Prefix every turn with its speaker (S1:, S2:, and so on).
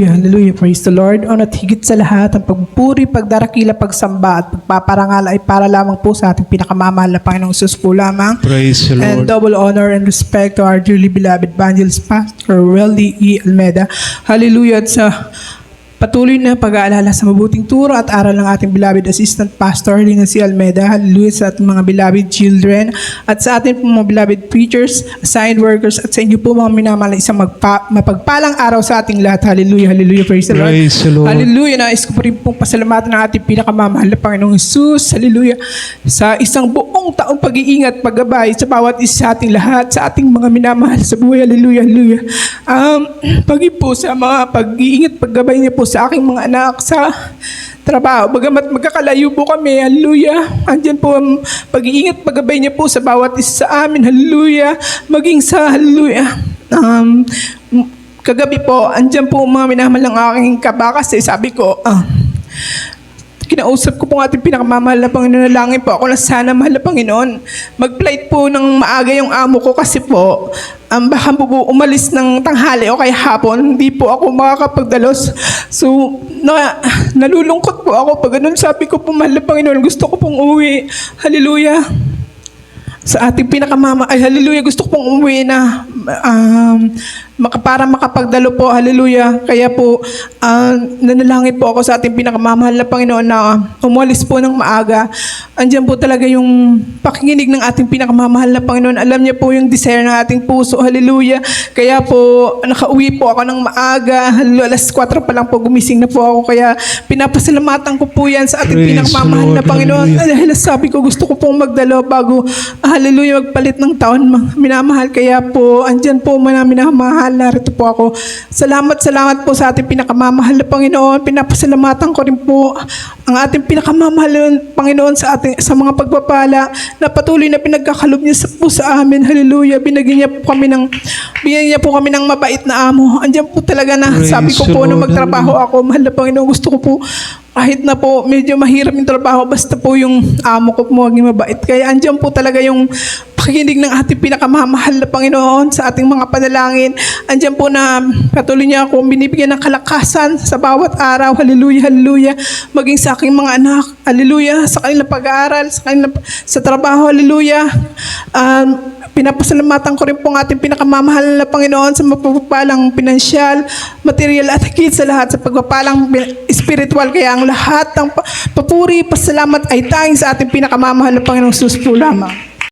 S1: Hallelujah, hallelujah, praise the Lord. At higit sa lahat, ang pagpuri, pagdarakila, pagsamba at pagpaparangal ay para lamang po sa ating pinakamamahal na Panginoong Sus po lamang.
S2: Praise the
S1: And
S2: Lord.
S1: double honor and respect to our dearly beloved evangelist Pastor Weldy E. Almeda. Hallelujah. At sa patuloy na pag-aalala sa mabuting turo at aral ng ating beloved assistant pastor Lina C. Almeda. Hallelujah sa ating mga beloved children at sa ating mga beloved preachers, assigned workers at sa inyo po mga minamahal isang mapagpalang araw sa ating lahat. Hallelujah, hallelujah, praise the Lord.
S2: Praise the Lord.
S1: Hallelujah. Nais ko po rin pong pasalamatan ng ating pinakamamahal na Panginoong Jesus. Hallelujah. Sa isang buong taong pag-iingat, paggabay sa bawat isa sa ating lahat, sa ating mga minamahal sa buhay. Hallelujah, hallelujah. Pagi po sa mga pag-iingat, paggabay niya po sa aking mga anak sa trabaho. Bagamat magkakalayo po kami, hallelujah. Andyan po ang pag-iingat, paggabay niya po sa bawat isa sa amin, hallelujah. Maging sa, hallelujah. Kagabi po, andyan po mga minamahal ng aking kabakas. Sabi ko, kinausap ko po ang ating pinakamamahal na Panginoon, nalangin po ako na sana mahal na Panginoon. Mag-flight po ng maaga yung amo ko kasi po, baka po umalis ng tanghali o kaya hapon, hindi po ako makakapagdalos. So, nalulungkot po ako pag ganun. Sabi ko po, mahal na Panginoon, gusto ko pong uwi. Hallelujah. Sa ating hallelujah, gusto ko pong umuwi na para makapagdalo po, hallelujah. Kaya po, nanalangin po ako sa ating pinakamamahal na Panginoon na umalis po ng maaga. Andiyan po talaga yung pakikinig ng ating pinakamamahal na Panginoon. Alam niya po yung desire ng ating puso, hallelujah. Kaya po, nakauwi po ako ng maaga, hallelujah, alas 4 pa lang po, gumising na po ako. Kaya pinapasalamatan ko po yan sa ating
S2: Praise
S1: pinakamamahal
S2: the
S1: na
S2: Lord,
S1: Panginoon. Dahil sabi ko, gusto ko pong magdalo bago, hallelujah, magpalit ng taon, minamahal. Kaya po, andyan po minamahal, narito po ako. Salamat po sa ating pinakamamahal na Panginoon. Pinapasalamatan ko rin po ang ating pinakamamahal na Panginoon sa mga pagpapala na patuloy na pinagkakalob niya po sa amin. Hallelujah. Binigyan niya po kami ng mabait na amo. Andyan po talaga na
S2: Praise
S1: sabi ko
S2: the
S1: po
S2: Lord.
S1: na magtrabaho ako. Mahal na Panginoon, gusto ko po kahit na po medyo mahirap yung trabaho, basta po yung amo ko po maging mabait. Kaya andyan po talaga yung pakikinig ng ating pinakamamahal na Panginoon sa ating mga panalangin. Andyan po na patuloy niya ako binibigyan ng kalakasan sa bawat araw. Hallelujah, hallelujah. Maging sa aking mga anak, hallelujah, sa kanilang pag-aaral, sa trabaho, hallelujah. Pinapasalamatan ko rin po ang ating pinakamamahal na Panginoon sa mapagpapalang pinansyal, material at higit sa lahat sa pagpapalang spiritual. Kaya ang lahat ng papuri, pasalamat ay tanging sa ating pinakamamahal na Panginoong Jesus po lamang.